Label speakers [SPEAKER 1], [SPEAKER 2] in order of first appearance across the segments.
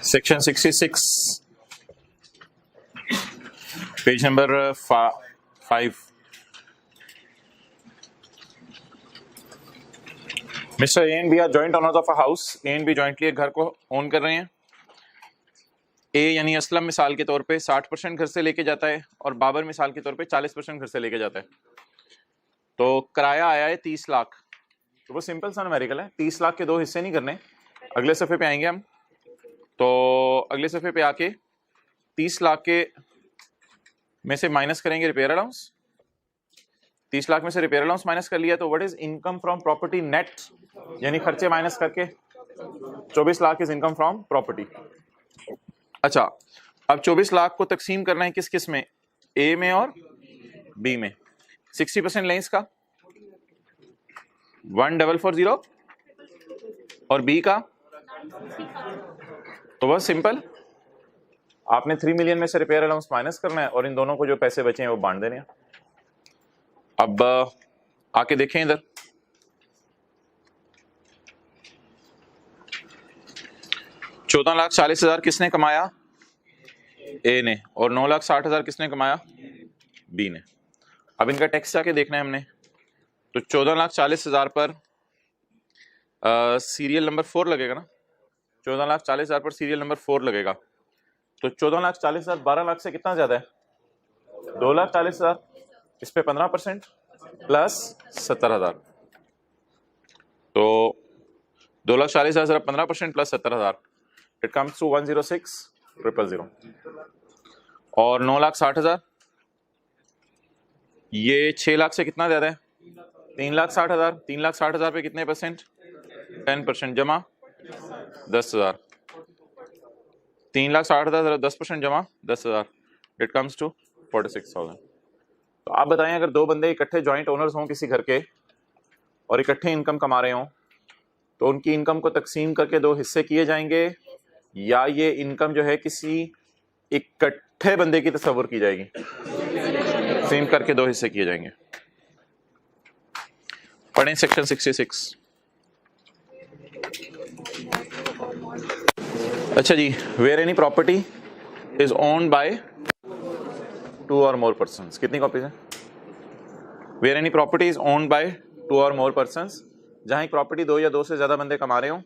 [SPEAKER 1] Section 66 page number 5। Mister A and B are joint owners of a house. A and B jointly एक घर को own कर रहे हैं। ए यानी असलम मिसाल के तौर पे 60% घर से लेके जाता है और बाबर मिसाल के तौर पे 40% घर से लेके जाता है। तो किराया आया है 30 लाख। तो वो सिंपल सा न्यूमेरिकल है, 30 लाख के दो हिस्से नहीं करने। अगले सफ़े पे आएंगे हम, तो अगले सफ़े पे आके 30 लाख के में से माइनस करेंगे रिपेयर अलाउंस। 30 लाख में से रिपेयर अलाउंस माइनस कर लिया तो what is income from property net, यानी खर्चे माइनस करके 24 lakh is income from property. अच्छा, अब 24 लाख को तकसीम करना है किस किस में, ए में और बी में। 60% लें इसका 1440 और बी का, तो बस सिंपल आपने 3 मिलियन में से रिपेयर अलाउंस माइनस करना है और इन दोनों को जो पैसे बचे हैं वो बांट देने हैं। अब आके देखें इधर, $14,40,000 किसने कमाया, ए ने, और 9,60,000 किसने कमाया, बी ने। अब इनका टैक्स जाके देखना है हमने। तो 14,40,000 पर सीरियल नंबर 4 लगेगा ना, 14,40,000 पर सीरियल नंबर 4 लगेगा। तो 14,40,000 12 लाख से कितना ज्यादा है, 2,40,000। इस पे 15% प्लस 70,000, तो 2,40,000 15% प्लस 70,000, इट कम्स टू 106,000। और 9,60,000 ये 6 लाख से कितना ज्यादा है, 3,60,000। 3,60,000 पे कितने परसेंट, 10% जमा 10,000। 3,60,000 10% जमा 10,000, इट कम्स टू 46,000। तो आप बताएं, अगर दो बंदे इकट्ठे जॉइंट ओनर्स हों किसी घर के और इकट्ठे इनकम कमा रहे हों, तो उनकी इनकम को तकसीम करके दो हिस्से किए जाएंगे, या ये इनकम जो है किसी इकट्ठे बंदे की तस्वुर की जाएगी, तकसीम करके दो हिस्से किए जाएंगे। पढ़ें सेक्शन 66। अच्छा जी, where any property is owned by 2 or more persons. कितनी कॉपीज हैं, where any property is owned by 2 or more persons, जहां एक प्रॉपर्टी 2 या 2 से ज्यादा बंदे कमा रहे हो,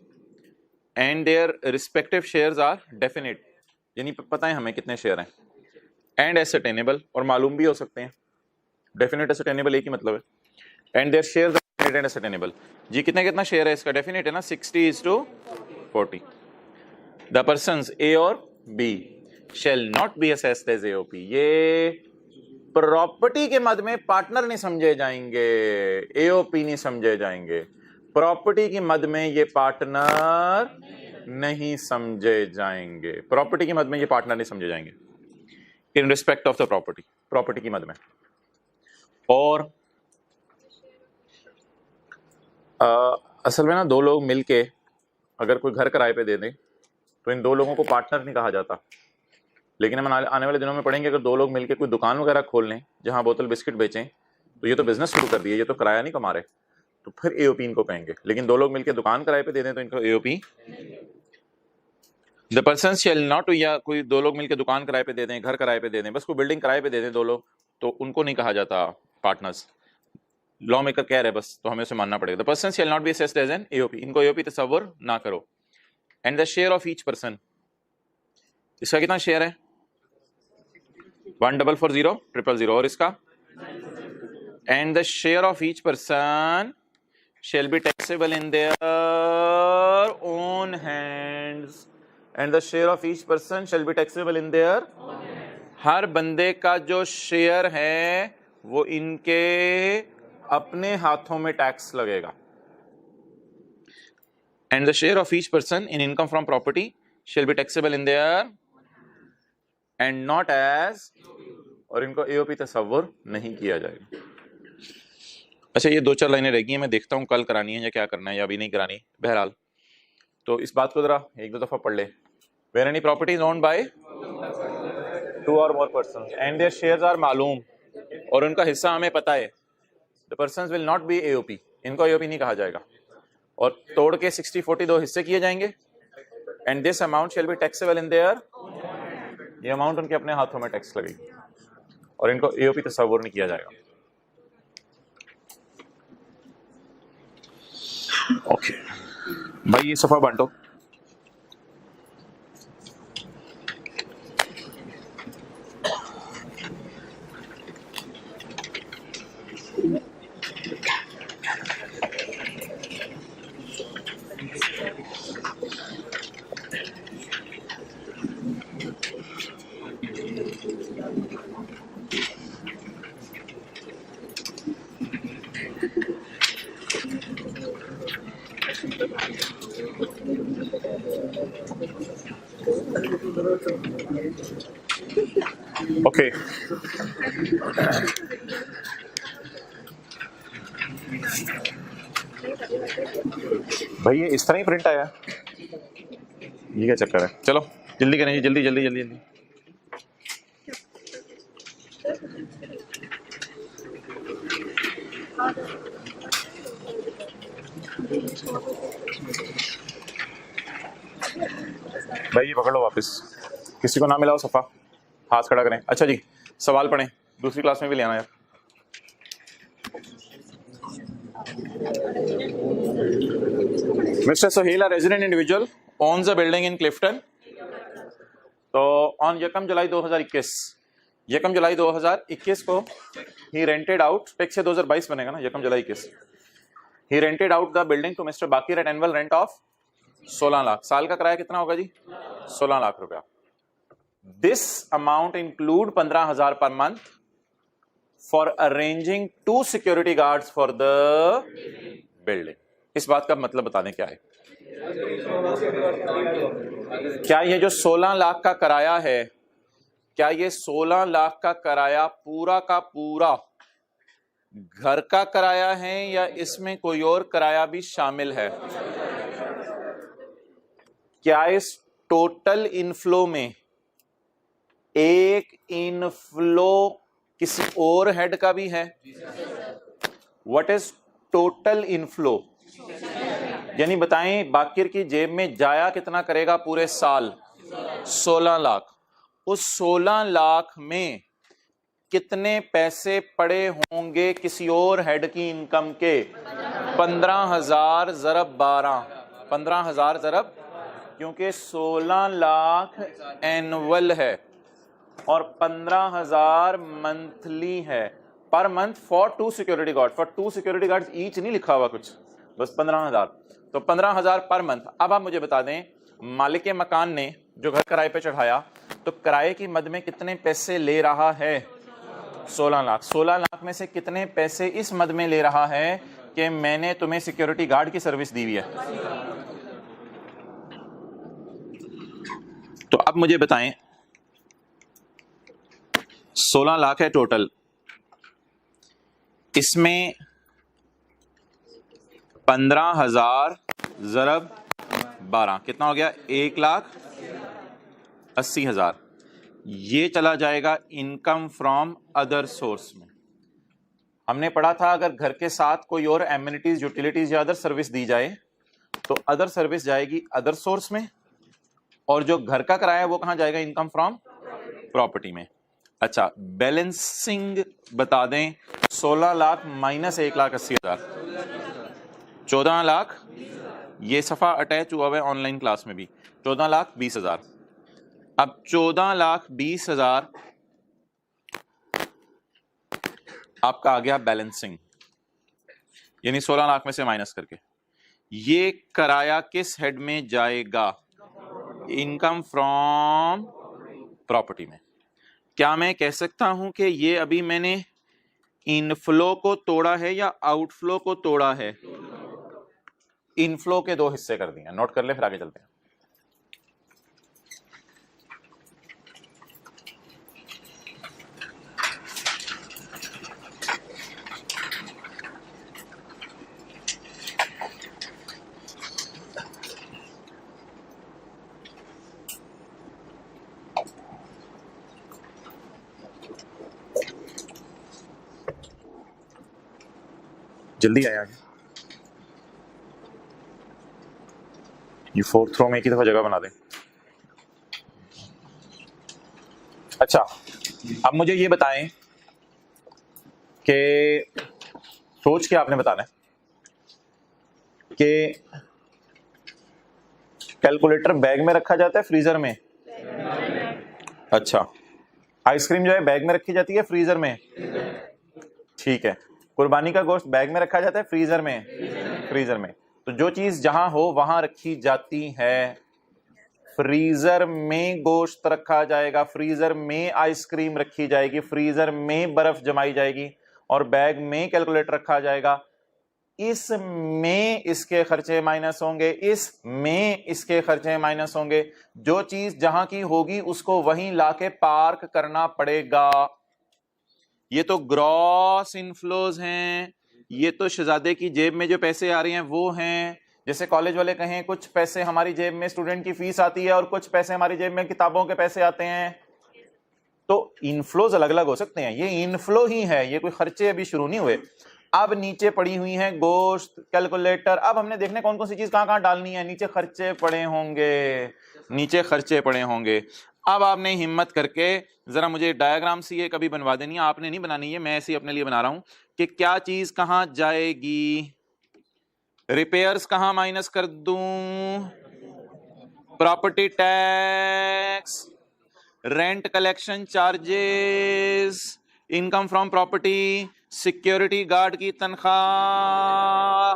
[SPEAKER 1] and their respective shares are definite, यानी पता है हमें कितने शेयर हैं, एंड एसर्टेनेबल, और मालूम भी हो सकते हैं। डेफिनेट एसर्टेनेबल एक ही मतलब है, and their shares are definite and ascertainable. जी कितना कितना शेयर है इसका, डेफिनेट है ना, 60:40। द पर्सन्स ए और B shall not be assessed as AOP, ये प्रॉपर्टी के मद में पार्टनर नहीं समझे जाएंगे, एओपी नहीं समझे जाएंगे। प्रॉपर्टी की मद में ये पार्टनर नहीं समझे जाएंगे, प्रॉपर्टी की मद में ये पार्टनर नहीं समझे जाएंगे in respect of the property, property की मद में। और असल में ना, दो लोग मिलके अगर कोई घर किराए पे दे दें तो इन दो लोगों को पार्टनर नहीं कहा जाता। लेकिन हम आने वाले दिनों में पढ़ेंगे, अगर दो लोग मिलके कोई दुकान वगैरह खोल लें जहां बोतल बिस्किट बेचें, तो ये तो बिजनेस शुरू कर दिए, ये तो किराया नहीं कमा रहे, तो फिर एओपी इनको कहेंगे। लेकिन दो लोग मिलके दुकान किराए पे दे दें तो इनको AOP. The person shall not, या कोई दो लोग मिलकर दुकान किराए पे दे दें, घर किराए पे दे दें, बस कोई बिल्डिंग किराए पे दे दें दो लोग, तो उनको नहीं कहा जाता पार्टनर्स। लॉ मेकर कह रहे हैं बस, तो हमें उसे मानना पड़ेगा। The person shall not be assessed as an AOP, इनको एओपी तस्वर ना करो। And the share of each person, इसका कितना शेयर है, 1440,000, और इसका, and the share of each person shall be taxable in their own hands, and the share of each person shall be taxable in their, हर बंदे का जो share है वो इनके अपने हाथों में टैक्स लगेगा। And the share of each person in income from property shall be taxable in their and not as, और इनको एओपी तस्वर नहीं किया जाएगा। अच्छा, ये 2-4 लाइनें रह गई हैं, मैं देखता हूँ कल करानी है या क्या करना है या अभी नहीं करानी। बहरहाल तो इस बात को जरा 1-2 दफा पढ़ ले। Where any property is owned by 2 or more persons and their shares are मालूम, और उनका हिस्सा हमें पता है, the persons will not be AOP, इनको एओपी नहीं कहा जाएगा। और तोड़ के 60-40 दो हिस्से किए जाएंगे and this amount shall be taxable in there, ये अमाउंट उनके अपने हाथों में टैक्स लगेगी और इनको एओपी तस्वुर नहीं किया जाएगा। ओके भाई ये सफा बांटो। ओके भाई ये इस तरह ही प्रिंट आया, ये क्या चक्कर है? चलो जल्दी करें, जल्दी जल्दी जल्दी जल्दी। भाई ये पकड़ लो वापस, किसी को ना मिला हो सफा हाथ खड़ा करें। अच्छा जी सवाल पढ़ें, दूसरी क्लास में भी ले आना यार। Mr. Sohail, a resident individual, owns a building in Clifton. तो on यकम जुलाई 2021 को he rented out, टेक से 2022 बनेगा ना, यकम जुलाई 21, he rented out the building to Mr. Bakir at annual rent of 16 lakh. साल का किराया कितना होगा जी? 16 लाख रुपया। This amount include 15,000 per month for arranging 2 security guards for the building। इस बात का मतलब बता दें क्या है? क्या ये जो 16 लाख का किराया है, क्या ये 16 लाख का किराया पूरा का पूरा घर का किराया है या इसमें कोई और किराया भी शामिल है? क्या इस टोटल इनफ्लो में एक इनफ्लो किसी और हेड का भी है? What is total inflow? यानी बताएं बाकिर की जेब में जाया कितना करेगा पूरे साल? 16 लाख। उस 16 लाख में कितने पैसे पड़े होंगे किसी और हेड की इनकम के? 15,000 ज़रब 12, 15,000 ज़रब, क्योंकि 16 लाख एनुअल है और 15,000 मंथली है, per month for 2 security guard, for 2 security guard each नहीं लिखा हुआ कुछ, बस 15,000, तो 15,000 पर मंथ। अब आप मुझे बता दें मालिक मकान ने जो घर किराए पे चढ़ाया तो किराए की मद में कितने पैसे ले रहा है? 16 लाख। 16 लाख में से कितने पैसे इस मद में ले रहा है कि मैंने तुम्हें सिक्योरिटी गार्ड की सर्विस दी हुई है? तो अब मुझे बताएं 16 लाख है टोटल, इसमें 15,000 ज़रब 12 कितना हो गया? 1,80,000। ये चला जाएगा इनकम फ्रॉम अदर सोर्स में। हमने पढ़ा था अगर घर के साथ कोई और एमिनिटीज, यूटिलिटीज या अदर सर्विस दी जाए तो अदर सर्विस जाएगी अदर सोर्स में, और जो घर का किराया है वो कहां जाएगा? इनकम फ्रॉम प्रॉपर्टी में। अच्छा बैलेंसिंग बता दें, 16 लाख माइनस 1,80,000, 14 लाख। ये सफा अटैच हुआ हुआ है ऑनलाइन क्लास में भी, 14,20,000। अब 14,20,000 आपका आ गया बैलेंसिंग, यानी 16 लाख में से माइनस करके। ये किराया किस हेड में जाएगा? इनकम फ्रॉम प्रॉपर्टी में। क्या मैं कह सकता हूं कि ये अभी मैंने इनफ्लो को तोड़ा है या आउटफ्लो को तोड़ा है? इनफ्लो के 2 हिस्से कर दिए, नोट कर ले फिर आगे चलते हैं। जल्दी आए आगे, ये फोर्थ रो में एक ही दफा जगह बना दें। अच्छा, अब मुझे ये बताएं कि सोच के आपने बताना है कि कैलकुलेटर बैग में रखा जाता है फ्रीजर में? अच्छा, आइसक्रीम जो है बैग में रखी जाती है फ्रीजर में? ठीक है। कुर्बानी का गोश्त बैग में रखा जाता है फ्रीजर में? फ्रीजर में। तो जो चीज जहां हो वहां रखी जाती है, फ्रीजर में गोश्त रखा जाएगा, फ्रीजर में आइसक्रीम रखी जाएगी, फ्रीजर में बर्फ जमाई जाएगी और बैग में कैलकुलेटर रखा जाएगा। इसमें इसके खर्चे माइनस होंगे, इसमें इसके खर्चे माइनस होंगे। जो चीज जहां की होगी उसको वहीं लाके पार्क करना पड़ेगा। ये तो ग्रॉस इनफ्लोज हैं, ये तो शहजादे की जेब में जो पैसे आ रहे हैं वो हैं। जैसे कॉलेज वाले कहें कुछ पैसे हमारी जेब में स्टूडेंट की फीस आती है और कुछ पैसे हमारी जेब में किताबों के पैसे आते हैं। तो इनफ्लोज अलग अलग हो सकते हैं, ये इनफ्लो ही है, ये कोई खर्चे अभी शुरू नहीं हुए। अब नीचे पड़ी हुई है गोश्त, कैलकुलेटर। अब हमने देखने कौन कौन सी चीज कहां कहां डालनी है। नीचे खर्चे पड़े होंगे, नीचे खर्चे पड़े होंगे। अब आपने हिम्मत करके जरा मुझे डायग्राम सी ये कभी बनवा देनी है, आपने नहीं बनानी है, मैं ऐसे ही अपने लिए बना रहा हूं कि क्या चीज कहां जाएगी। रिपेयर्स कहां माइनस कर दूं? Property tax, rent collection charges, income from property, security guard की तनख्वाह।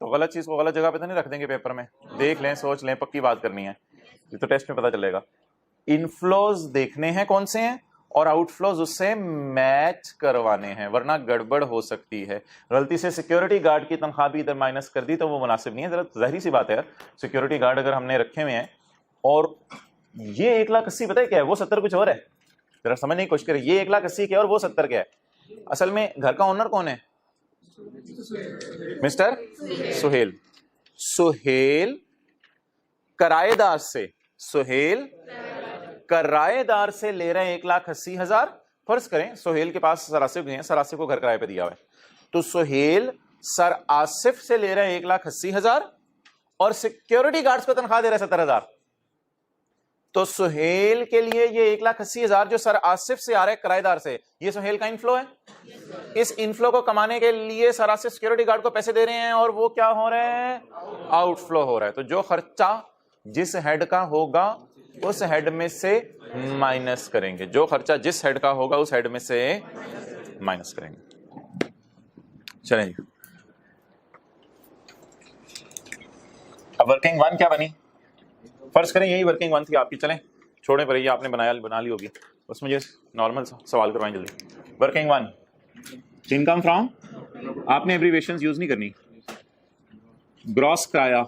[SPEAKER 1] तो गलत चीज को गलत जगह पे तो नहीं रख देंगे पेपर में? देख लें, सोच लें, पक्की बात करनी है, ये तो टेस्ट में पता चलेगा। इनफ्लोज देखने हैं कौन से हैं और आउटफ्लोज उससे मैच करवाने हैं, वरना गड़बड़ हो सकती है। गलती से सिक्योरिटी गार्ड की तनख्वाह भी इधर माइनस कर दी तो वो मुनासिब नहीं है। जरा जाहिर सी बात है यार, सिक्योरिटी गार्ड अगर हमने रखे हुए हैं और ये 1,80,000 पता है क्या है, वो 70 कुछ और है। जरा समझने की कोशिश करें, ये 1,80,000 क्या और वो 70 क्या है। असल में घर का ओनर कौन है? मिस्टर सुहेल। सुहेल किराएदार से, सुहेल किराएदार से ले रहे हैं 1,80,000। फर्ज करें सुहेल के पास सर आसिफ हैं, सर आसिफ को घर किराए पे दिया हुआ है, तो सुहेल सर आसिफ से ले रहे हैं 1,80,000 और सिक्योरिटी गार्ड्स को तनख्वाह दे रहे हैं 70,000। तो सुहेल के लिए ये 1,80,000 जो सर आसिफ से आ रहा है किराएदार से, ये सुहेल का इनफ्लो है। इस इनफ्लो को कमाने के लिए सर आसिफ सिक्योरिटी गार्ड को पैसे दे रहे हैं और वो क्या हो रहा है? आउटफ्लो हो रहा है। तो जो खर्चा जिस हेड का होगा उस हेड में से माइनस करेंगे, जो खर्चा जिस हेड का होगा उस हेड में से माइनस करेंगे। चलें जी, अब वर्किंग वन क्या बनी? फर्ज करें यही वर्किंग वन थी आपकी, चलें छोड़े पर, ये आपने बना ली होगी, बस मुझे नॉर्मल सवाल करवाएं जल्दी। वर्किंग वन, इनकम फ्रॉम, आपने एब्रीविएशंस यूज नहीं करनी। ग्रॉस किराया,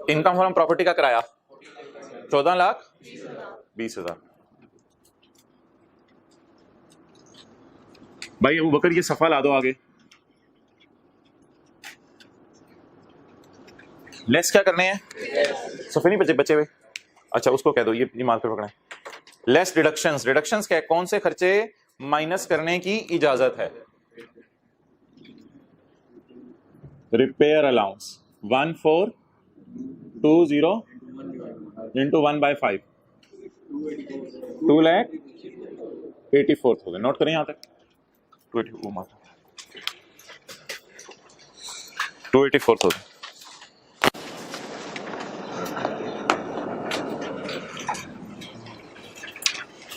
[SPEAKER 1] इनकम फ्रॉम प्रॉपर्टी का किराया 14,20,000। भाई अबू बकर ये सफा ला दो आगे। लेस क्या करने हैं? सफे नहीं बचे हुए, अच्छा उसको कह दो, ये मार्कर पकड़े। लेस डिडक्शंस, डिडक्शंस क्या है? कौन से खर्चे माइनस करने की इजाजत है? Repair allowance 1420 into 1/5 2,84,000। नोट करें यहां तक 284,000।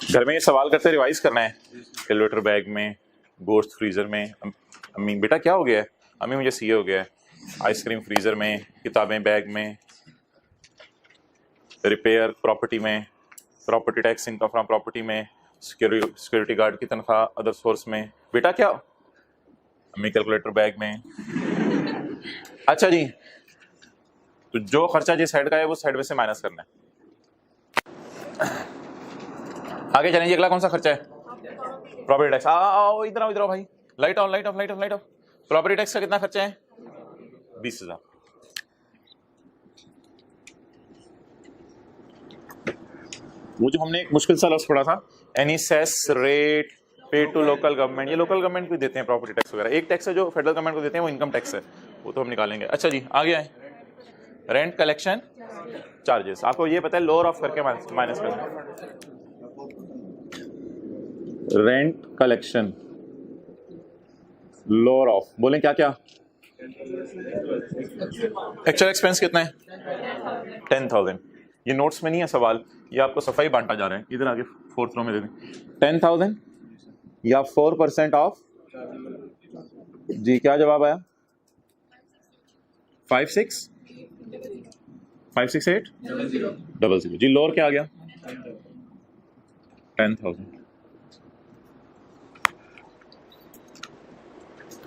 [SPEAKER 1] घर में ये सवाल करते रिवाइज करना है। कैलकुलेटर बैग में, गोश्त फ्रीजर में। अम्मी बेटा क्या हो गया है? अम्मी मुझे सीए हो गया है। आइसक्रीम फ्रीजर में, किताबें बैग में, रिपेयर प्रॉपर्टी में, property tax income from property में, सिक्योरिटी गार्ड की तनख्वाह अदर सोर्स में। बेटा क्या? अम्मी कैलकुलेटर बैग में। अच्छा जी, तो जो खर्चा जिस हेड का है वो साइड में से माइनस करना है। आगे चलेंगे, अगला कौन सा खर्चा है? Property tax. आओ इधर आओ, इधर आओ भाई, light on, light of, light of, light of. Property tax का कितना खर्चा है? 20,000। वो जो हमने एक मुश्किल सा लफ्ज पढ़ा था, any cess rate paid to local government, ये लोकल गवर्नमेंट भी देते हैं प्रॉपर्टी टैक्स वगैरह। एक टैक्स है जो फेडरल गवर्नमेंट को देते हैं, वो इनकम टैक्स है, वो तो हम निकालेंगे। अच्छा जी आगे आए, रेंट कलेक्शन चार्जेस। आपको ये पता है लोअर ऑफ करके माइनस करना। रेंट कलेक्शन लोअर ऑफ, बोलें क्या क्या? एक्चुअल एक्सपेंस कितना है? 10,000। ये नोट्स में नहीं है सवाल, ये आपको सफाई बांटा जा रहा है। इधर आगे 4th रो में दे दें। 10,000 या 4% ऑफ जी, क्या जवाब आया? 56800 जी। लोअर क्या आ गया? 10,000।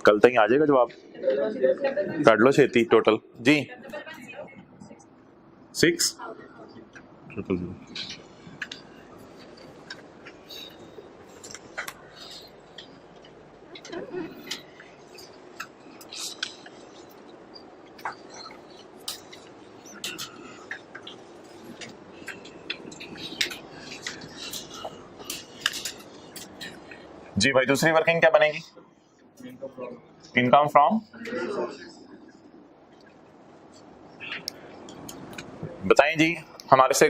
[SPEAKER 1] कल तक ही आ जाएगा जवाब, काट लो छेती। टोटल जी 6,000। जी भाई दूसरी वर्किंग क्या बनेगी? इनकम फ्रॉम, बताएं जी। हमारे से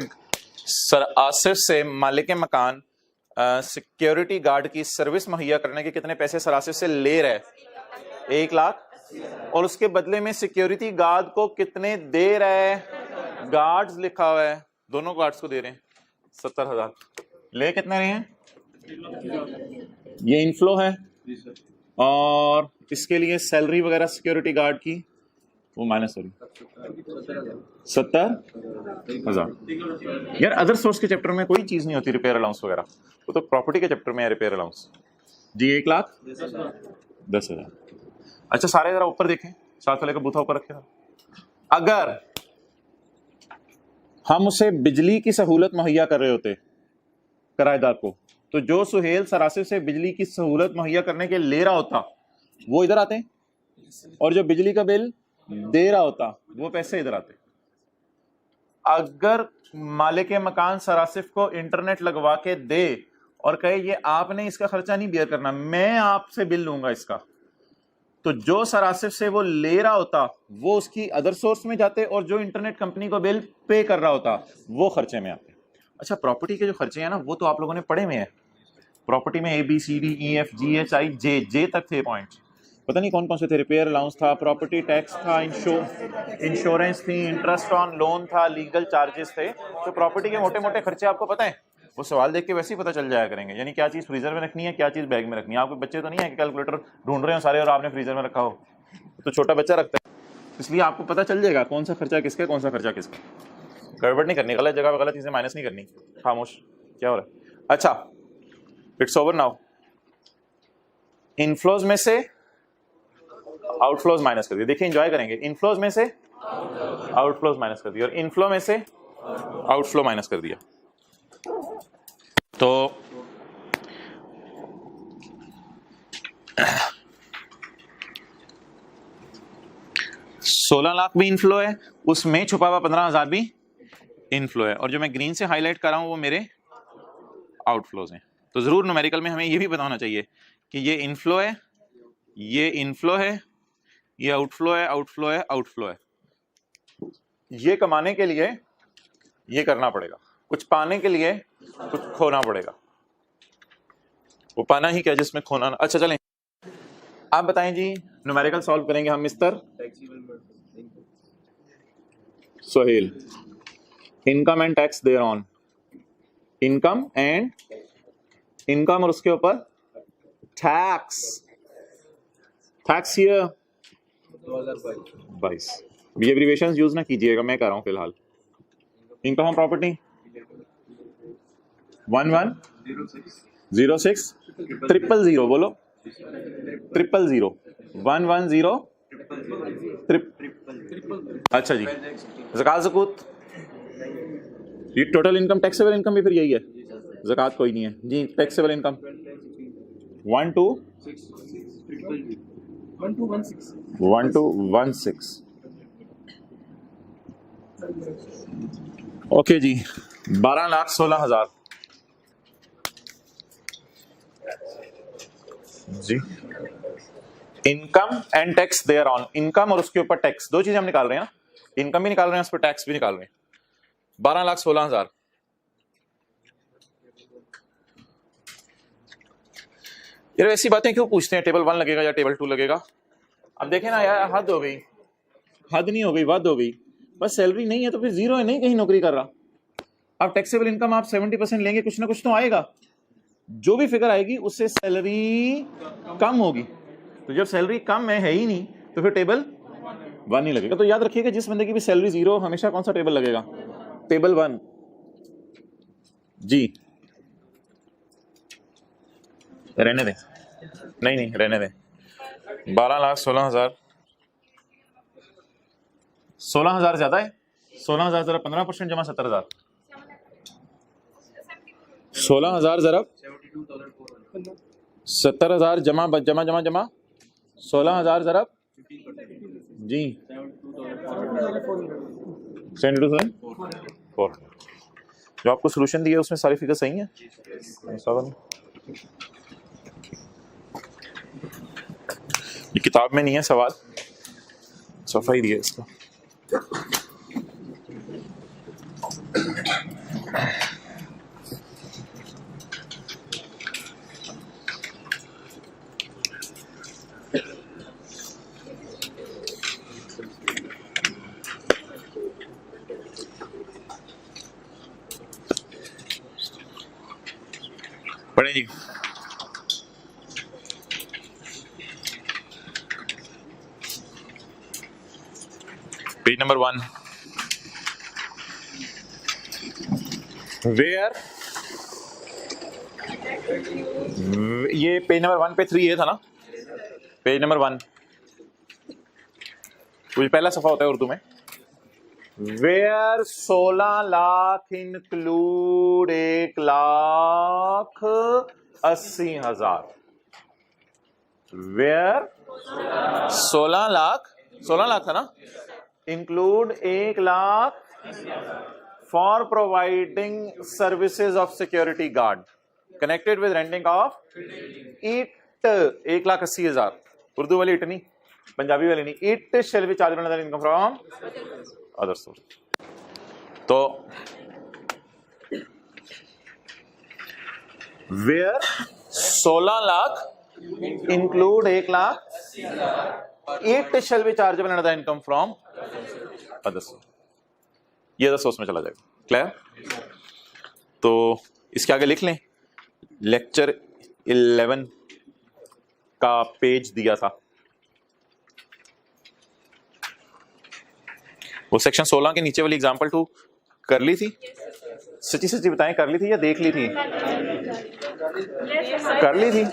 [SPEAKER 1] सर आसिफ से मालिक मकान सिक्योरिटी गार्ड की सर्विस मुहैया करने के कितने पैसे सर आसिफ से ले रहा है? 1 लाख। और उसके बदले में सिक्योरिटी गार्ड को कितने दे रहा है? गार्ड्स लिखा हुआ है, दोनों गार्ड्स को दे रहे हैं 70,000। ले कितने रहे हैं? ये इनफ्लो है, और इसके लिए सैलरी वगैरह सिक्योरिटी गार्ड की वो माइनस हो रही 70,000। यार अदर सोर्स के चैप्टर में कोई चीज नहीं होती रिपेयर अलाउंस वगैरह, वो तो प्रॉपर्टी के चैप्टर में है रिपेयर अलाउंस जी। 1,10,000। अच्छा सारे जरा ऊपर देखें, साथ वाले का बूथा ऊपर रखे। अगर हम उसे बिजली की सहूलत मुहैया कर रहे होते किराएदार को, तो जो सुहेल सरासिफ से बिजली की सहूलत मुहैया करने के ले रहा होता वो इधर आते, और जो बिजली का बिल दे रहा होता वो पैसे इधर आते। अगर मालिक मकान सरासिफ को इंटरनेट लगवा के दे और कहे ये आपने इसका खर्चा नहीं बेयर करना, मैं आपसे बिल लूंगा इसका, तो जो सरासिफ से वो ले रहा होता वो उसकी अदर सोर्स में जाते, और जो इंटरनेट कंपनी को बिल पे कर रहा होता वो खर्चे में आते। अच्छा प्रॉपर्टी के जो खर्चे हैं ना वो तो आप लोगों ने पढ़े में है। प्रॉपर्टी में ABCDEFGHI J तक थे पॉइंट्स, पता नहीं कौन कौन से थे। रिपेयर अलाउंस था, प्रॉपर्टी टैक्स था, इंश्योरेंस थी, इंटरेस्ट ऑन लोन था, लीगल चार्जेस थे। तो प्रॉपर्टी के मोटे मोटे खर्चे आपको पता है, वो सवाल देख के वैसे ही पता चल जाया करेंगे। यानी क्या चीज़ फ्रीजर में रखनी है, क्या चीज़ बैग में रखनी है। आपके बच्चे तो नहीं है कि कैलकुलेटर ढूंढ रहे हो सारे और आपने फ्रीजर में रखा हो, तो छोटा बच्चा रखता है, इसलिए आपको पता चल जाएगा कौन सा खर्चा किसका, कौन सा खर्चा किसका। गड़बड़ नहीं करनी, गलत जगह पे गलत चीज़ें माइनस नहीं करनी। खामोश, क्या हो रहा है? अच्छा इट्स ओवर नाउ। इनफ्लोज में से आउटफ्लोज माइनस कर दिए, देखिए एंजॉय करेंगे। इनफ्लोज में से आउटफ्लोज माइनस कर दिया, और इनफ्लो में से आउटफ्लो माइनस कर दिया। तो 16 लाख भी इनफ्लो है, उसमें छुपा हुआ 15,000 भी इनफ्लो है, और जो मैं ग्रीन से हाईलाइट कर रहा हूं वो मेरे आउटफ्लोज हैं। तो जरूर न्यूमेरिकल में हमें ये भी बताना चाहिए कि ये इनफ्लो है, ये इनफ्लो है, ये आउटफ्लो है, आउटफ्लो है, आउटफ्लो है। ये कमाने के लिए ये करना पड़ेगा, कुछ पाने के लिए कुछ खोना पड़ेगा। वो पाना ही क्या जिसमें खोना। अच्छा चलें आप बताएं जी, न्यूमेरिकल सॉल्व करेंगे हम mister Sohail. Income and tax thereon, income and income और उसके ऊपर टैक्स, टैक्स हियर 2022। ये एब्रिविएशंस यूज ना कीजिएगा, मैं कर रहा हूं फिलहाल। इनकम ऑन प्रॉपर्टी 1106 000, बोलो 000 110 अच्छा जी। ज़कात ज़कूत, ये टोटल इनकम टैक्सेबल इनकम भी फिर यही है, ज़कात कोई नहीं है जी। टैक्सेबल इनकम 1216 ओके जी। 12,16,000 जी income and tax thereon, income और उसके ऊपर टैक्स, दो चीजें हम निकाल रहे हैं ना, इनकम भी निकाल रहे हैं उस पर टैक्स भी निकाल रहे हैं। 12,16,000 यार ऐसी बातें क्यों पूछते हैं, टेबल 1 लगेगा या टेबल 2 लगेगा? अब देखें ना यार, हद हो गई, हद नहीं हो गई, वद हो गई, बस सैलरी नहीं है तो फिर जीरो है, नहीं कहीं नौकरी कर रहा। अब टैक्सेबल इनकम आप 70% लेंगे, कुछ ना कुछ तो आएगा, जो भी फिगर आएगी उससे सैलरी कम होगी, तो जब सैलरी कम है ही नहीं तो फिर टेबल 1 नहीं लगेगा। तो याद रखिएगा जिस बंदे की भी सैलरी जीरो, हमेशा कौन सा टेबल लगेगा? टेबल 1 जी। रहने दें, नहीं नहीं रहने दें। 12,16,000, 16,000 ज्यादा है, 16,000 जरा 15% जमा 70,000, 16,000 जरा 70,000 जमा जमा जमा जमा 16,000 जरा जी 72,400। जो आपको सोल्यूशन दिया उसमें सारी फिगर सही है, ये किताब में नहीं है सवाल, सफाई दिया इसका। पढ़े जी। पेज नंबर 1, वेयर, ये पेज नंबर 1 पे 3 ये था ना, पेज नंबर 1 कुछ पहला सफा होता है उर्दू में, where 16 lakh include 1,80,000, where 16 lakh था ना, include 1,00,000 for providing services of security guard connected with renting of it, 1,80,000, Urdu वाली इट नहीं, पंजाबी वाली नहीं, it shall be chargeable under income from other source. तो where 16 lakh include 1,00,000 it shall be chargeable under income from other source, ये other source में चला जाएगा। Clear? तो इसके आगे लिख लें, लेक्चर 11 का पेज दिया था, वो सेक्शन 16 के नीचे वाली एग्जांपल 2 कर ली थी? सच्ची सच्ची बताएं, कर ली थी या देख ली थी? कर ली थी।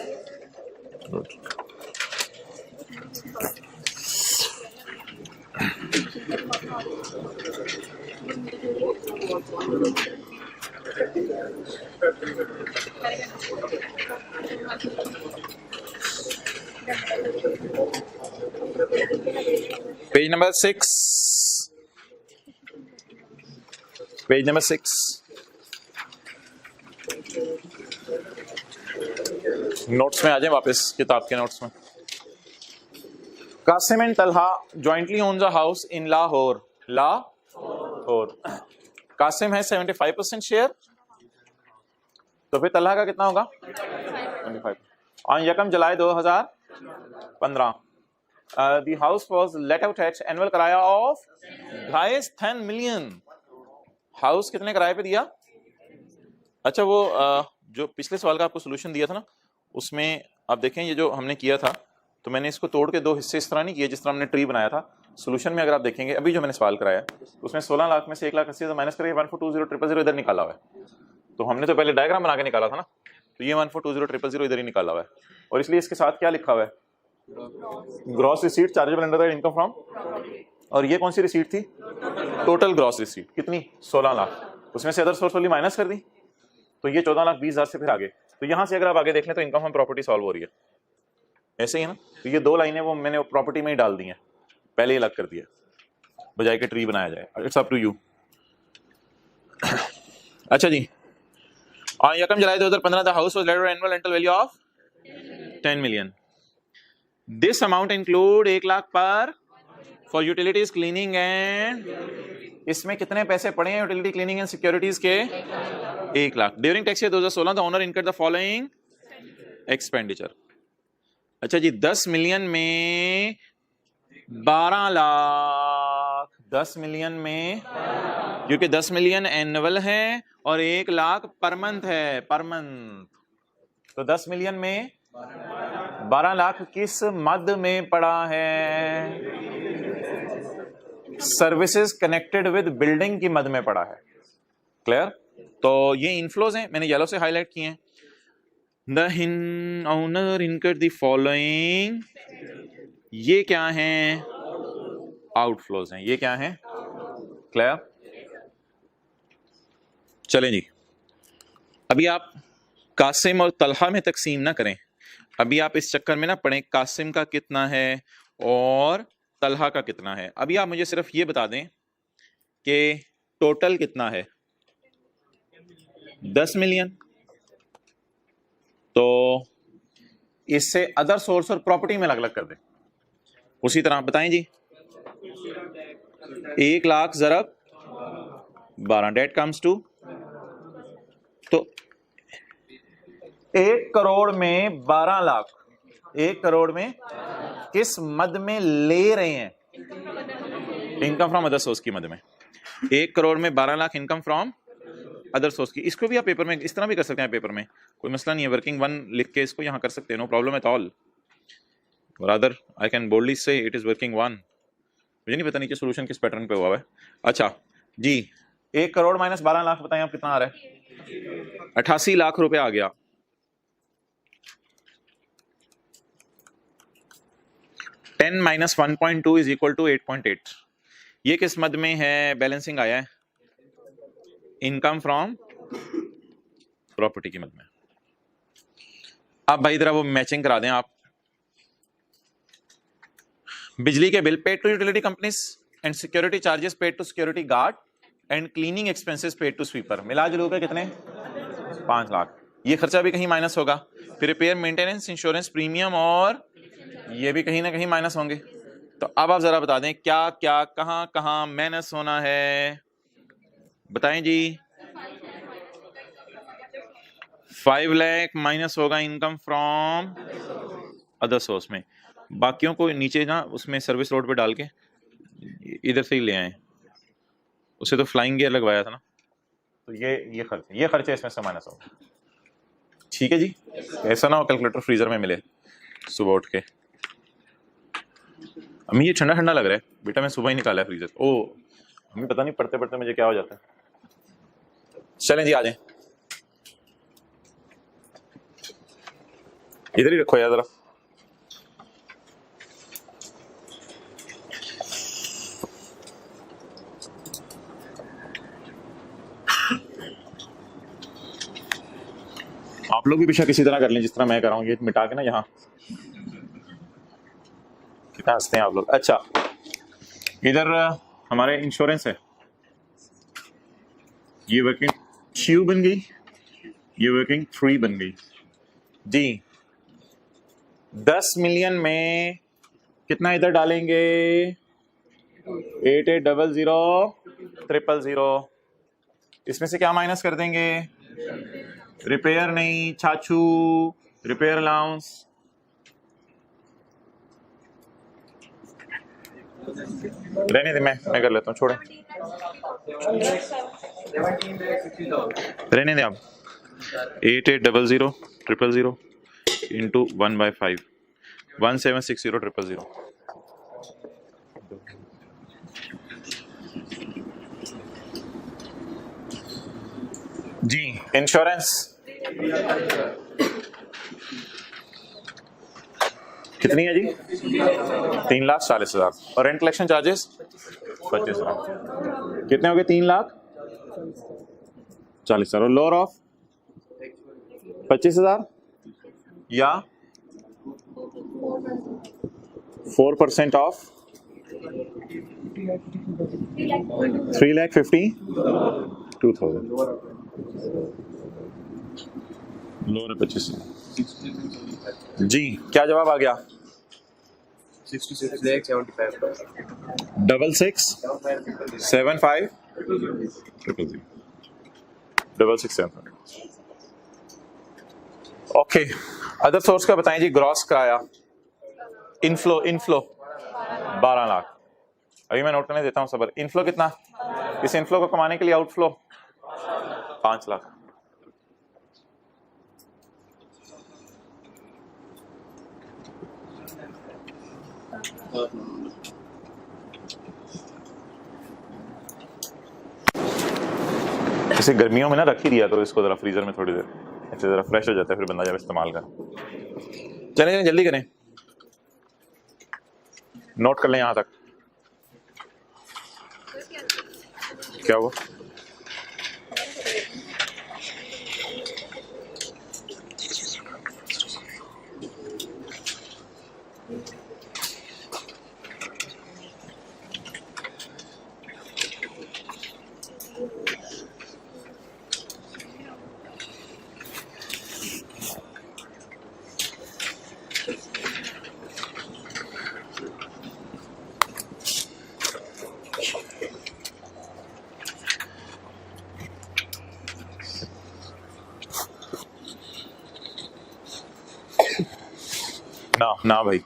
[SPEAKER 1] Page number 6, page number 6, notes में आ जाए वापस, किताब के नोट्स में। Qasim and Talha jointly owns a house in Lahore, Lahore. Qasim है 75% शेयर, तो फिर तलहा का कितना होगा? 25। ऑन यकम जुलाई 2015 the house was let out at annual किराया of 2.5 million। हाउस कितने किराए पे दिया? अच्छा वो जो पिछले सवाल का आपको सोल्यूशन दिया था ना, उसमें आप देखें ये जो हमने किया था, तो मैंने इसको तोड़ के 2 हिस्से इस तरह नहीं किए जिस तरह हमने ट्री बनाया था। सोल्यूशन में अगर आप देखेंगे अभी जो मैंने सवाल कराया उसमें 16 लाख में से 1,80,000 माइनस करके 1420,000 इधर निकाला हुआ है। तो हमने तो पहले डायग्राम बना के निकाला था ना, तो ये 1420,000 इधर ही निकाला हुआ है, और इसलिए इसके साथ क्या लिखा हुआ है? Gross receipt chargeable under the income from, और ये कौन सी रिसीट थी? टोटल ग्रॉस रिसीट कितनी? 16 लाख, उसमें से अदर सोर्स वाली माइनस कर दी, तो ये 14,20,000 से फिर आगे। तो यहां से अगर आप आगे देख लें तो इनकम फ्रॉम प्रॉपर्टी सॉल्व हो रही है, ऐसे ही है ना। तो ये 2 लाइनें वो मैंने प्रॉपर्टी में ही डाल दी हैं, पहले ही अलग कर दिया, बजाय के ट्री बनाया जाए। It's up to you. अच्छा जी, यकम जुलाई 2015 the house was letted annual rental value of 10 million. This amount include 1 lakh पर for utilities cleaning and इसमें कितने पैसे पड़े हैं यूटिलिटी क्लीनिंग एंड सिक्योरिटीज के? 1 lakh. During tax year 2016 the owner incurred the following expenditure. अच्छा जी, 10 मिलियन में 12 लाख. 10 मिलियन में, क्योंकि 10 मिलियन एनुअल है और 1 लाख पर मंथ है, पर मंथ. तो 10 मिलियन में 12 लाख किस मद में पड़ा है? सर्विसेज कनेक्टेड विद बिल्डिंग की मद में पड़ा है. क्लियर? तो ये इनफ्लोज हैं, मैंने येलो से हाईलाइट किए हैं. The owner incurred the following, ये क्या हैं? आउटफ्लोज हैं. ये क्या हैं? क्लियर? चलें जी, अभी आप कासिम और तलहा में तकसीम ना करें. अभी आप इस चक्कर में ना पढ़ें कासिम का कितना है और तलहा का कितना है. अभी आप मुझे सिर्फ ये बता दें कि टोटल कितना है. 10 मिलियन. तो इससे अदर सोर्स और प्रॉपर्टी में अलग अलग कर दें. उसी तरह बताएं जी. 1 लाख ज़रब 12 डेट कम्स टू, तो 1 करोड़ में 12 लाख 1 करोड़ में किस मद में ले रहे हैं? इनकम फ्रॉम अदर सोर्स की मद में. 1 करोड़ में 12 lakh income from other source की. इसको भी आप पेपर में इस तरह भी कर सकते हैं. पेपर में कोई मसला नहीं है. वर्किंग 1 लिख के इसको यहां कर सकते हैं. No problem at all. Rather I can boldly say it is working 1. मुझे नहीं पता नीचे सोल्यूशन किस पैटर्न पे हुआ है. अच्छा जी, 1 करोड़ माइनस 12 लाख बताएं आप कितना आ रहा है? 88 लाख रुपए आ गया. 10 माइनस 1.2 इज इक्वल टू 8.8. ये किस मद में है? बैलेंसिंग आया है इनकम फ्रॉम प्रॉपर्टी की मद में. अब भाई इधर वो मैचिंग करा दें आप. बिजली के bill paid to utility companies and security charges paid to security guard and cleaning expenses paid to sweeper, मिला जुलू के कितने? 5 लाख. ये खर्चा भी कहीं माइनस होगा. फिर रिपेयर मेंटेनेंस इंश्योरेंस प्रीमियम और ये भी कहीं ना कहीं माइनस होंगे. तो अब आप जरा बता दें क्या क्या कहां कहां माइनस होना है? बताएं जी. 5 लाख माइनस होगा इनकम फ्रॉम अदर सोर्स में. बाकियों को नीचे ना उसमें सर्विस रोड पे डाल के इधर से ही ले आए. उसे तो फ्लाइंग गियर लगवाया था ना. तो ये खर्चे इसमें से माइनस होगा. ठीक है जी. ऐसा ना हो कैलकुलेटर फ्रीजर में मिले सुबह उठ के. अम्मी ये ठंडा ठंडा लग रहा है. बेटा मैं सुबह ही निकाला है फ्रीजर. ओ अम्मी पता नहीं पढ़ते पढ़ते मुझे क्या हो जाता है. चलें जी आ जाएं. इधर ही रखो यार जरा. आप लोग भी बेशक किसी तरह कर लें जिस तरह मैं कर रहा हूँ. ये मिटा के ना यहाँ कितना हंसते हैं आप लोग. अच्छा इधर हमारे इंश्योरेंस है. ये वर्किंग 2 बन गई, ये वर्किंग 3 बन गई जी. 10 मिलियन में कितना इधर डालेंगे? 88000000. इसमें से क्या माइनस कर देंगे? रिपेयर नहीं छाछू, रिपेयर अलाउंस. रहने दे, मैं कर लेता हूँ. छोड़े रहने दे आप. 88000000 इंटू 1/5 1760000. जी इंश्योरेंस कितनी है जी? 3,40,000. और रेंट कलेक्शन चार्जेस 25,000. कितने हो गए? 3,40,000. और लोअर ऑफ 25,000 या 4% ऑफ 3,52,000. लोअर 25,000. जी क्या जवाब आ गया?
[SPEAKER 2] 66 lakh 75
[SPEAKER 1] 6675 6675। ओके, अदर सोर्स का बताएं जी। ग्रॉस का आया इनफ्लो 12 लाख। अभी मैं नोट करने देता हूं सबर। इनफ्लो कितना? इस इनफ्लो को कमाने के लिए आउटफ्लो 5 लाख। इसे गर्मियों में ना रख ही दिया करो इसको जरा फ्रीजर में थोड़ी देर, ऐसे जरा फ्रेश हो जाता है, फिर बंदा जब इस्तेमाल कर। चलें जल्दी करें, नोट कर लें यहां तक। क्या हुआ? ना भाई,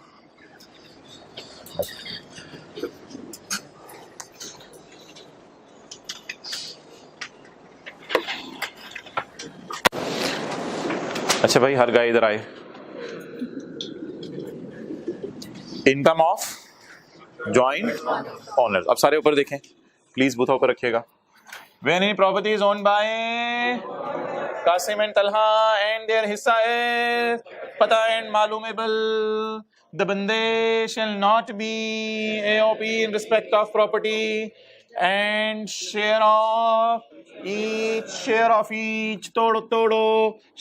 [SPEAKER 1] अच्छा भाई हर गाय इधर आए। इनकम ऑफ जॉइंट ओनर्स, अब सारे ऊपर देखें प्लीज, बूथा ऊपर रखिएगा। When any property is owned by Qasim and Talha and their hissa is pata and malumable, the bande shall not be AOP in respect of property and share of each todo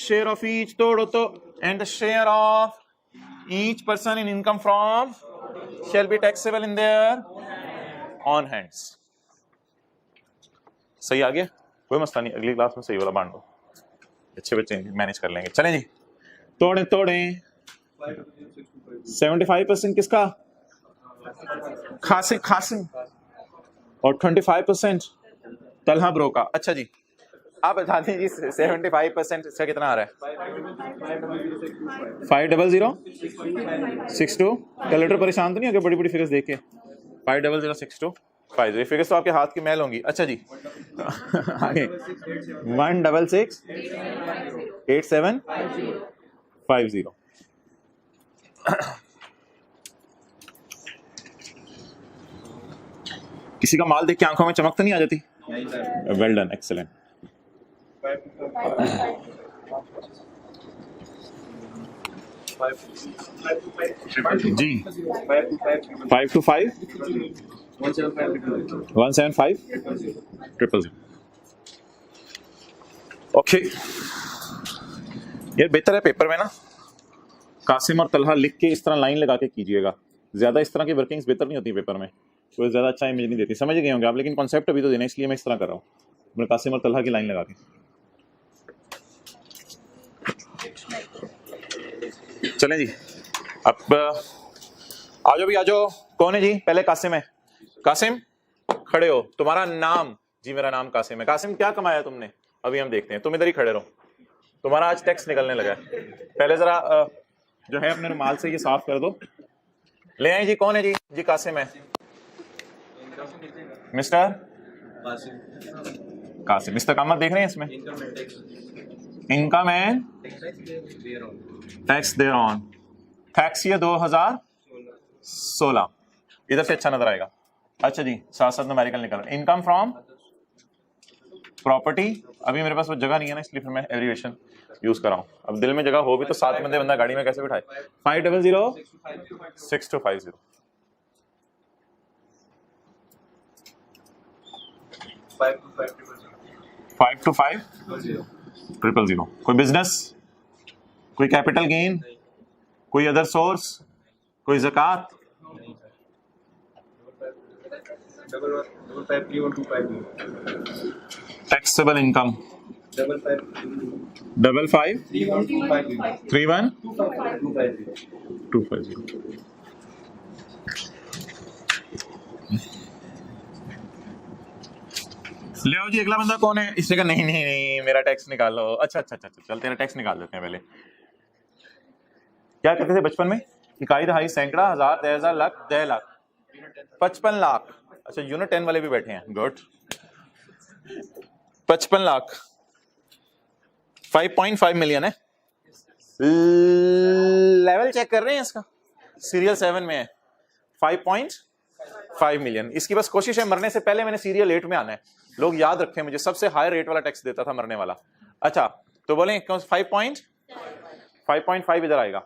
[SPEAKER 1] share of each todo and the share of each person in income from shall be taxable in their on hands। सही आ गया, कोई मसला नहीं, अगली class में सही वाला बांट दो, अच्छे बच्चे मैनेज कर लेंगे। चलें जी, तोड़े 75% किसका? खासिम और 25% तलहा ब्रो का। अच्छा जी, आप बता दें जी 75% इसका कितना आ रहा है? 50062। कैलकुलेटर परेशान तो नहीं हो गया बड़ी बड़ी फिगर्स देख के? 50062 5 फिगर्स तो आपके हाथ की मैल होंगी। अच्छा जी आगे 1668750। किसी का माल देख के आंखों में चमक तो नहीं आ जाती? Well done, excellent. जी 525 175 000। ओके यार, बेहतर है पेपर में ना कासिम और तलहा लिख के इस तरह लाइन लगा के कीजिएगा, ज्यादा इस तरह की वर्किंग्स बेहतर नहीं होती पेपर में, कोई ज्यादा अच्छा इमेज नहीं देती। समझ गए होंगे आप, लेकिन कॉन्सेप्ट अभी तो देना, इसलिए मैं इस तरह कर रहा हूँ, मैं कासिम और तलहा की लाइन लगा के। चलें जी, अब आ जाओ भी आ जाओ। कौन है जी? पहले कासिम है। कासिम खड़े हो, तुम्हारा नाम? जी मेरा नाम कासिम है। कासिम क्या कमाया तुमने? अभी हम देखते हैं, तुम इधर ही खड़े रहो, तुम्हारा आज टैक्स निकलने लगा है। पहले जरा जो है अपने रुमाल से ये साफ कर दो। ले आए जी, कौन है जी? जी कासिम है। मिस्टर कासिम, इस्तकामत देख रहे हैं इसमें? Income and tax thereon, tax ये 2016, इधर से अच्छा नजर आएगा। अच्छा जी, साथ साथ न्यूमेरिकल निकल रहा है। इनकम फ्रॉम प्रॉपर्टी, अभी मेरे पास वो जगह नहीं है ना, इसलिए फिर मैं एब्रिविएशन यूज कर रहा हूँ। अब दिल में जगह हो भी तो 7 बंदे बंदा गाड़ी में कैसे बिठाए? 5006250 52500। कोई बिजनेस, कोई कैपिटल गेन, कोई अदर सोर्स, कोई ज़कात? Taxable income 55 31 250। ले आओ जी, अगला बंदा कौन है? इसने कहा नहीं नहीं नहीं मेरा टैक्स निकालो। अच्छा अच्छा अच्छा चल तेरा टैक्स निकाल देते हैं। पहले क्या करते थे बचपन में? इकाई, दहाई, सैकड़ा, हजार, 10,000, लाख, 10 लाख, 55 लाख। अच्छा यूनिट 10 वाले भी बैठे हैं, गुड। 55 लाख 5.5 मिलियन है। लेवल चेक कर रहे हैं इसका, सीरियल 7 में है 5.5 मिलियन। इसकी बस कोशिश है मरने से पहले मैंने सीरियल 8 में आना है। लोग याद रखें, मुझे सबसे हाई रेट वाला टैक्स देता था मरने वाला। अच्छा तो बोले 5.5 इधर आएगा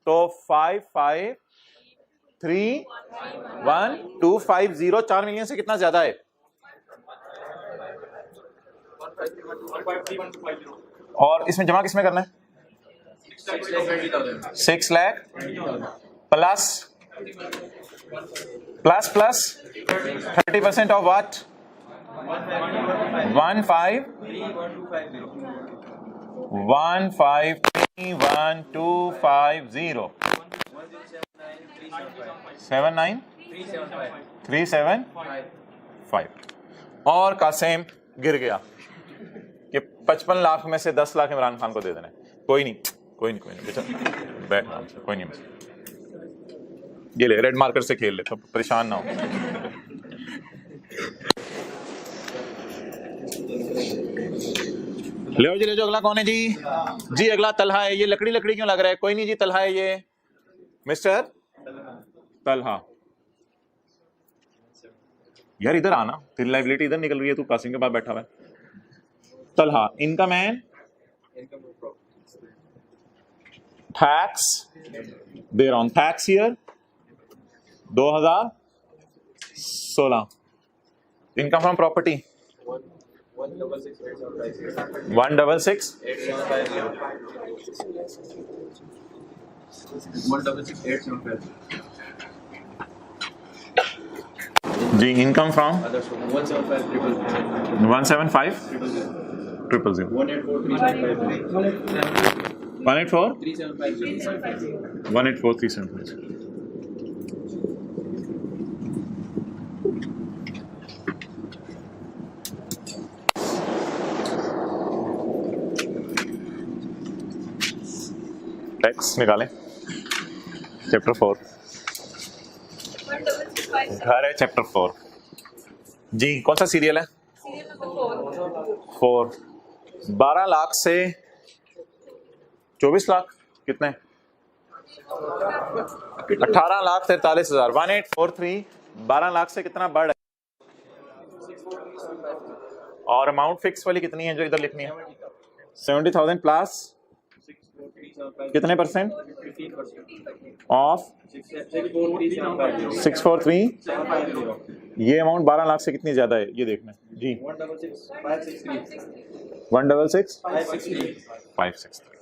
[SPEAKER 1] तो 5531250 4 मिलियन से कितना ज्यादा है? 153,150। और इसमें जमा किसमें करना है? 6 lakh plus plus plus 30% of what? 153,150 79375। और कासिम गिर गया कि 55 लाख में से 10 लाख इमरान खान को दे देना है। कोई नहीं बेटा बैठ, कोई नहीं, ये ले रेड मार्कर से खेल ले तो परेशान ना हो। ले जो अगला कौन है जी? जी अगला तलहा है। ये लकड़ी क्यों लग रहा है? कोई नहीं जी, तलहा है ये, मिस्टर तलहा। यार इधर आना, तेरी लाइबिलिटी इधर निकल रही है, तू कासिम के पास बैठा हुआ है। Talha income and tax, thereon tax year 2016। Income from property 166,875 जी। Income from 175 000 184 375। टैक्स निकालें। चैप्टर 4 घर है, चैप्टर 4 जी। कौन सा सीरियल है? Serial number 4। 12 लाख से 24 लाख कितने? 18,43,000। 1843 12 लाख से कितना बढ़ है? और अमाउंट फिक्स वाली कितनी है जो इधर लिखनी है? 70,000 प्लस कितने परसेंट ऑफ 643। ये अमाउंट 12 लाख से कितनी ज्यादा है ये देखना है जी। 166,563।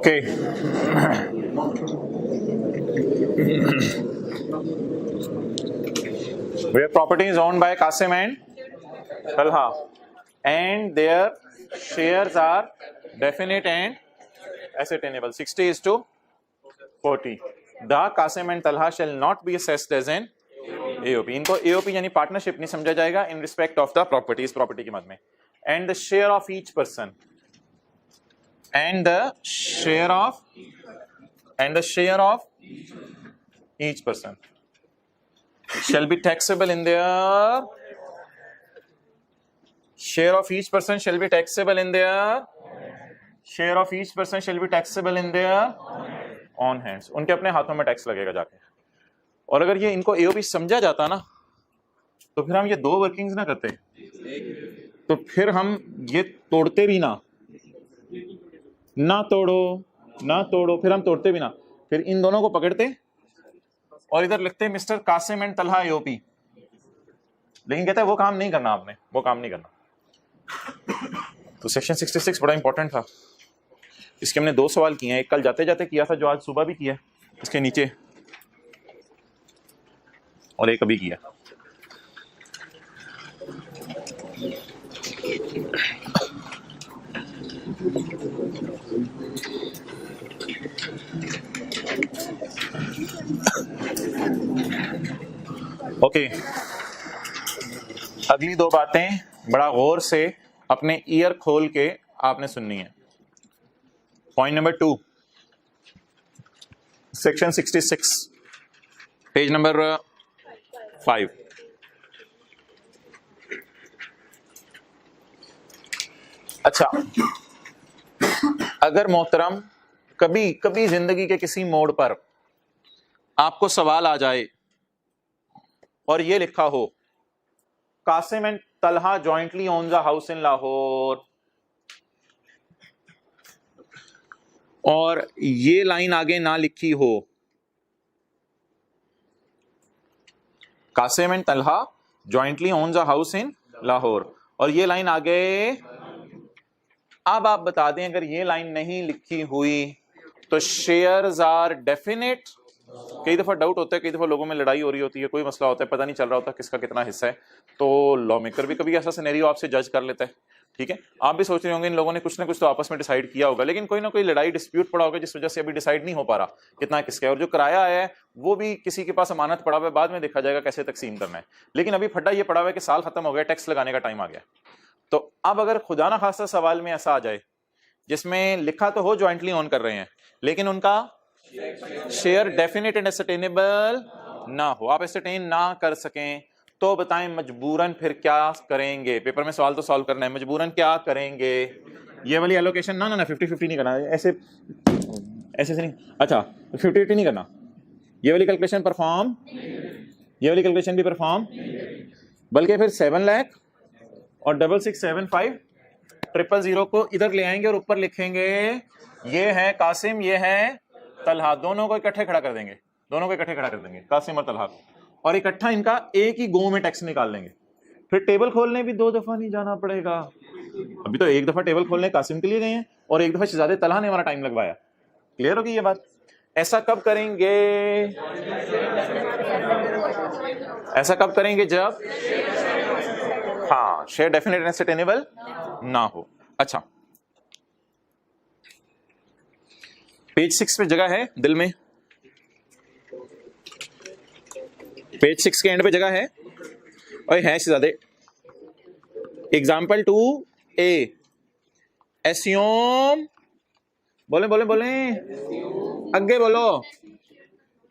[SPEAKER 1] Okay where property is owned by Qasim and Talha and their shares are definite and ascertainable 60:40. The Qasim and Talha shall not be assessed as an AOP. इनको AOP यानी पार्टनरशिप नहीं समझा जाएगा in respect of the property, इस property के मद में. And the share of each person and the share of each person shall be taxable in their share of each person shall be taxable in their share of each person shall be taxable in their on hands. उनके अपने हाथों में tax लगेगा जाके. और अगर ये इनको एओपी समझा जाता ना तो फिर हम ये दो वर्किंग्स ना करते, तो फिर हम ये तोड़ते भी ना तोड़ो फिर हम तोड़ते भी ना, फिर इन दोनों को पकड़ते और इधर लिखते mister Qasim and Talha AOP. लेकिन कहता है वो काम नहीं करना, आपने वो काम नहीं करना. तो सेक्शन 66 बड़ा इंपॉर्टेंट था. इसके हमने दो सवाल किए हैं, एक कल जाते जाते किया था जो आज सुबह भी किया इसके नीचे, और एक अभी किया. ओके अगली दो बातें बड़ा गौर से अपने ईयर खोल के आपने सुननी है. Point number 2, section 66 page number 5. अच्छा, अगर मोहतरम कभी कभी जिंदगी के किसी मोड़ पर आपको सवाल आ जाए और ये लिखा हो Qasim and Talha jointly owns a house in Lahore, और ये लाइन आगे ना लिखी हो Qasim and Talha jointly owns a house in Lahore, और ये लाइन आगे, अब आप बता दें अगर ये लाइन नहीं लिखी हुई तो शेयर्स आर डेफिनेट. कई दफा डाउट होता है, कई दफा लोगों में लड़ाई हो रही होती है, कोई मसला होता है, पता नहीं चल रहा होता किसका कितना हिस्सा है, तो लॉ मेकर भी कभी ऐसा सिनेरियो आपसे जज कर लेता है. ठीक है, आप भी सोच रहे होंगे इन लोगों ने कुछ ना कुछ तो आपस में डिसाइड किया होगा, लेकिन कोई ना कोई लड़ाई डिस्प्यूट पड़ा होगा जिस वजह से अभी डिसाइड नहीं हो पा रहा कितना किसका है, और जो किराया है वो भी किसी के पास अमानत पड़ा हुआ है, बाद में देखा जाएगा कैसे तकसीम करना है. लेकिन अभी फटा ये पड़ा हुआ है कि साल खत्म हो गया, टैक्स लगाने का टाइम आ गया. तो अब अगर खुदा ना खासा सवाल में ऐसा आ जाए जिसमें लिखा तो हो ज्वाइंटली ऑन कर रहे हैं लेकिन उनका शेयर डेफिनेट एंड एसर्टेनेबल ना हो, आप एसर्टेन ना कर सकें, तो बताएं मजबूरन फिर क्या करेंगे. पेपर में सवाल तो सॉल्व करना है, मजबूरन क्या करेंगे. ये वाली एलोकेशन ना 50-50 नहीं करना, ऐसे से नहीं. अच्छा 50-50 नहीं करना, ये वाली कैलकुलेशन परफॉर्म, ये वाली कैलकुलेशन भी परफॉर्म, बल्कि फिर 7 लाख और 6675 000 को इधर ले आएंगे और ऊपर लिखेंगे ये है कासिम, ये है तलहा, दोनों को इकट्ठे खड़ा कर देंगे, दोनों को इकट्ठे खड़ा कर देंगे कासिम और तलहा, और इकट्ठा इनका एक ही गो में टैक्स निकाल लेंगे. फिर टेबल खोलने भी 2 दफा नहीं जाना पड़ेगा. अभी तो एक दफा टेबल खोलने कासिम के लिए गए हैं और एक दफा शहजादे तलहा ने हमारा टाइम लगवाया. क्लियर होगी ये बात. ऐसा कब करेंगे, ऐसा कब करेंगे जब हाँ शेयर डेफिनेट एंड सस्टेनेबल ना हो. अच्छा, पेज 6 पे जगह है दिल में, पेज 6 के एंड पे जगह है और है शहजादे. एग्जाम्पल 2A, एस्यूम, बोले बोले बोले आगे बोलो,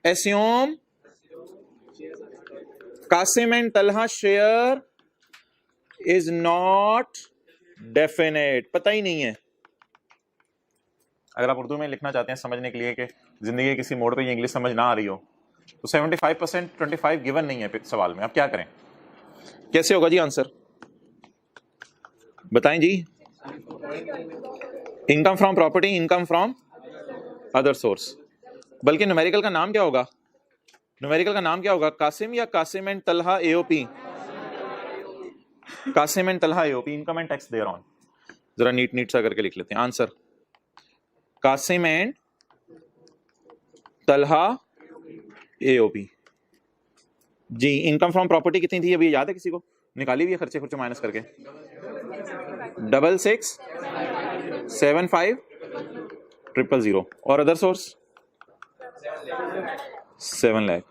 [SPEAKER 1] assume Qasim and Talha share is not definite. पता ही नहीं है. अगर आप उर्दू में लिखना चाहते हैं समझने के लिए कि जिंदगी के किसी मोड़ पे ये इंग्लिश समझ ना आ रही हो, तो 75% 25 गिवन नहीं है सवाल में. आप क्या करें, कैसे होगा जी आंसर बताएं जी. Income from property, income from other source. बल्कि न्यूमेरिकल का नाम क्या होगा, न्यूमेरिकल का नाम क्या होगा, कासिम या Qasim and Talha AOP, Qasim and Talha AOP, income and tax thereon. जरा नीट सा करके लिख लेते हैं answer. Qasim and Talha AOP. जी इनकम फ्रॉम प्रॉपर्टी कितनी थी अभी याद है किसी को? निकाली हुई है खर्चे खुर्चे माइनस करके। 667500 और अदर सोर्स 7 लाख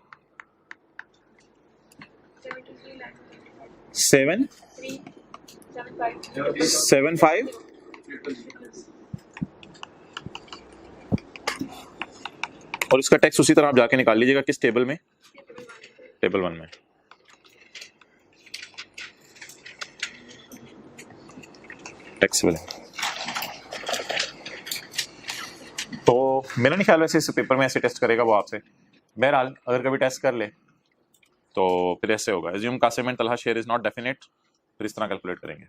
[SPEAKER 1] 775 और इसका टैक्स उसी तरह आप जाके निकाल लीजिएगा। किस टेबल में? टेबल 1 में। टैक्सेबल है तो मेरा नहीं ख्याल वैसे इस पेपर में ऐसे टेस्ट करेगा वो आपसे। बहरहाल अगर कभी टेस्ट कर ले तो फिर ऐसे होगा, assume Qasim and Talha share is not definite, फिर इस तरह कैलकुलेट करेंगे।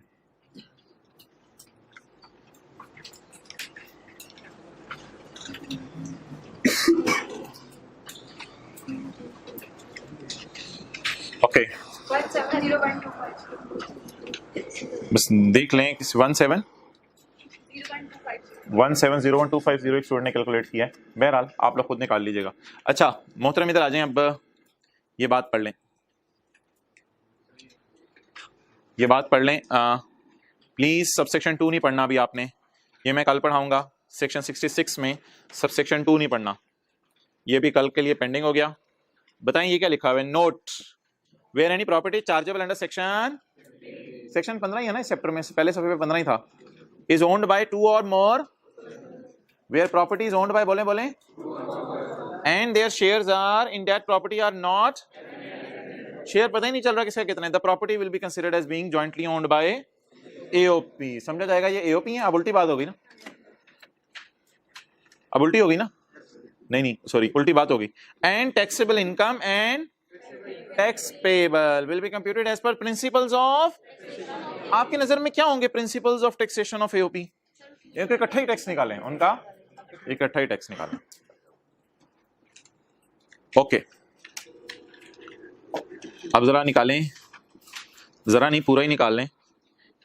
[SPEAKER 1] ओके बस देख लें कि 170125 एक स्टूडेंट ने कैलकुलेट किया है। बहरहाल आप लोग खुद निकाल लीजिएगा। अच्छा मोहतरम इधर आ जाएं, अब ये बात पढ़ लें, ये बात पढ़ लें प्लीज। सबसेक्शन 2 नहीं पढ़ना अभी आपने, ये मैं कल पढ़ाऊंगा। सेक्शन 66 में सबसेक्शन 2 नहीं पढ़ना, ये भी कल के लिए पेंडिंग हो गया। बताएं ये क्या लिखा हुआ है? Note where any property chargeable under section 15 ही है ना इस चैप्टर में, पहले सफे पे 15 ही था। Is owned by 2 or more, where property is owned by बोले and their shares are in that property are not, share पता ही नहीं चल रहा किसका कितना है। The property will be considered as being jointly owned by AOP. समझा जाएगा ये एओपी है। अब उल्टी बात होगी ना, अब उल्टी होगी ना, नहीं सॉरी उल्टी बात होगी। And taxable income and tax payable will be computed as per principles of, आपकी नजर में क्या होंगे principles of taxation of AOP? इनका इकट्ठा ही टैक्स निकालें, उनका इकट्ठा ही टैक्स निकालें। ओके अब जरा निकालें, जरा नहीं पूरा ही निकाल लें।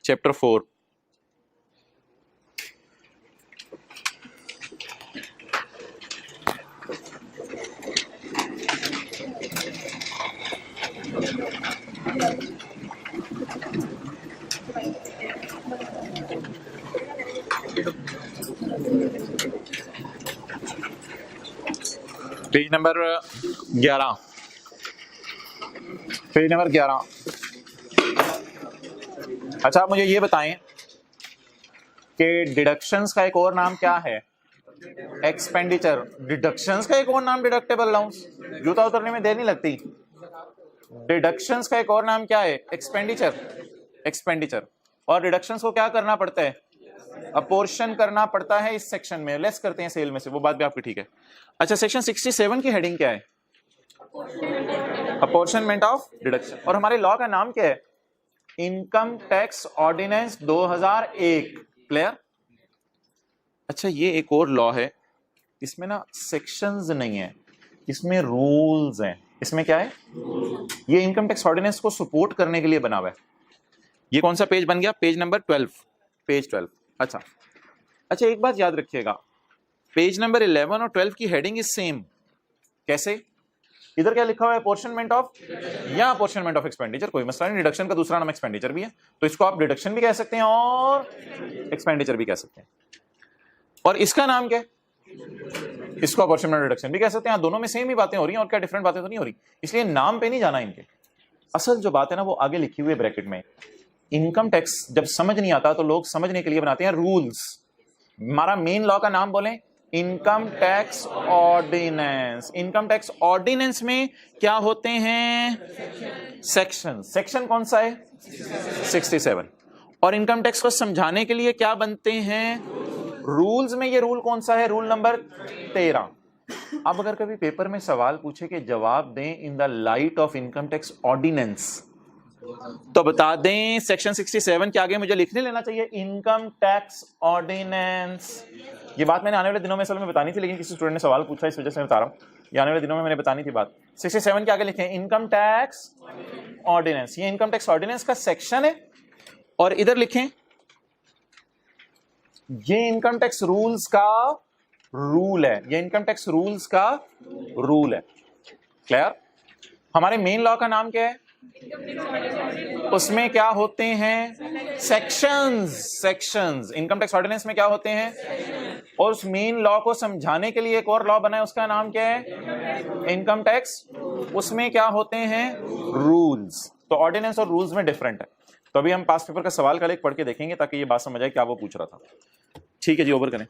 [SPEAKER 1] Chapter 4 page number 11, page number 11। अच्छा आप मुझे ये बताएं कि डिडक्शंस का एक और नाम क्या है? एक्सपेंडिचर। डिडक्शंस का एक और नाम डिडक्टेबल अलाउंस। जूता उतरने में देर नहीं लगती। डिडक्शंस का एक और नाम क्या है? एक्सपेंडिचर। एक्सपेंडिचर और डिडक्शंस को क्या करना पड़ता है? अपोर्शन करना पड़ता है। इस सेक्शन में लेस करते हैं सेल में से, वो बात भी आपकी ठीक है। अच्छा सेक्शन 67 की हेडिंग क्या है? Apportionment of deduction. और हमारे लॉ का नाम क्या है? Income tax ordinance 2001। क्लियर? अच्छा ये एक और लॉ है, इसमें ना सेक्शंस नहीं है, इसमें रूल्स हैं। इसमें क्या है? ये इनकम टैक्स ऑर्डिनेंस को सपोर्ट करने के लिए बना हुआ है। ये कौन सा पेज बन गया? Page number 12, page 12। अच्छा एक बात याद रखिएगा, पेज नंबर 11 और 12 की हेडिंग इज सेम। कैसे? इधर क्या लिखा हुआ है? अपोर्शनमेंट ऑफ या अपोर्शनमेंट ऑफ एक्सपेंडिचर, कोई मसला नहीं। डिडक्शन का दूसरा नाम एक्सपेंडिचर भी है, तो इसको आप डिडक्शन भी कह सकते हैं और एक्सपेंडिचर भी कह सकते हैं। और इसका नाम क्या है? इसको अपोर्शनमेंट डिडक्शन भी कह सकते हैं। दोनों में सेम ही बातें हो रही हैं, और क्या डिफरेंट बातें तो नहीं हो रही, इसलिए नाम पे नहीं जाना इनके। असल जो बात है ना वो आगे लिखी हुई है ब्रैकेट में। इनकम टैक्स जब समझ नहीं आता तो लोग समझने के लिए बनाते हैं रूल्स। हमारा मेन लॉ का नाम बोलें, income tax ordinance. Income tax ordinance में क्या होते हैं? सेक्शन। सेक्शन कौन सा है? 67। और इनकम टैक्स को समझाने के लिए क्या बनते हैं? रूल्स में। ये रूल कौन सा है? Rule number 13। अब अगर कभी पेपर में सवाल पूछे कि जवाब दें in the light of income tax ordinance, तो बता दें सेक्शन 67 के आगे मुझे लिखने लेना चाहिए इनकम टैक्स ऑर्डिनेंस। ये बात मैंने आने वाले दिनों में असल में बतानी थी, लेकिन किसी स्टूडेंट ने सवाल पूछा, इस वजह से मैं बता रहा हूं। ये आने वाले दिनों में मैंने बतानी थी बात। 67 के आगे लिखें इनकम टैक्स ऑर्डिनेंस। ये इनकम टैक्स ऑर्डिनेंस का सेक्शन है। और इधर लिखें ये इनकम टैक्स रूल्स का रूल है, ये इनकम टैक्स रूल्स का रूल है। क्लियर? हमारे मेन लॉ का नाम क्या है? उसमें क्या होते हैं? Sections. Sections income tax ordinance में क्या होते हैं? और उस मेन लॉ को समझाने के लिए एक और लॉ बना है, उसका नाम क्या है? Income tax. उसमें क्या होते हैं? रूल्स। तो ऑर्डिनेंस और रूल्स में डिफरेंट है। तो अभी हम पास्ट पेपर का सवाल कल एक पढ़ के देखेंगे ताकि ये बात समझ आए क्या वो पूछ रहा था। ठीक है जी, ओवर करें।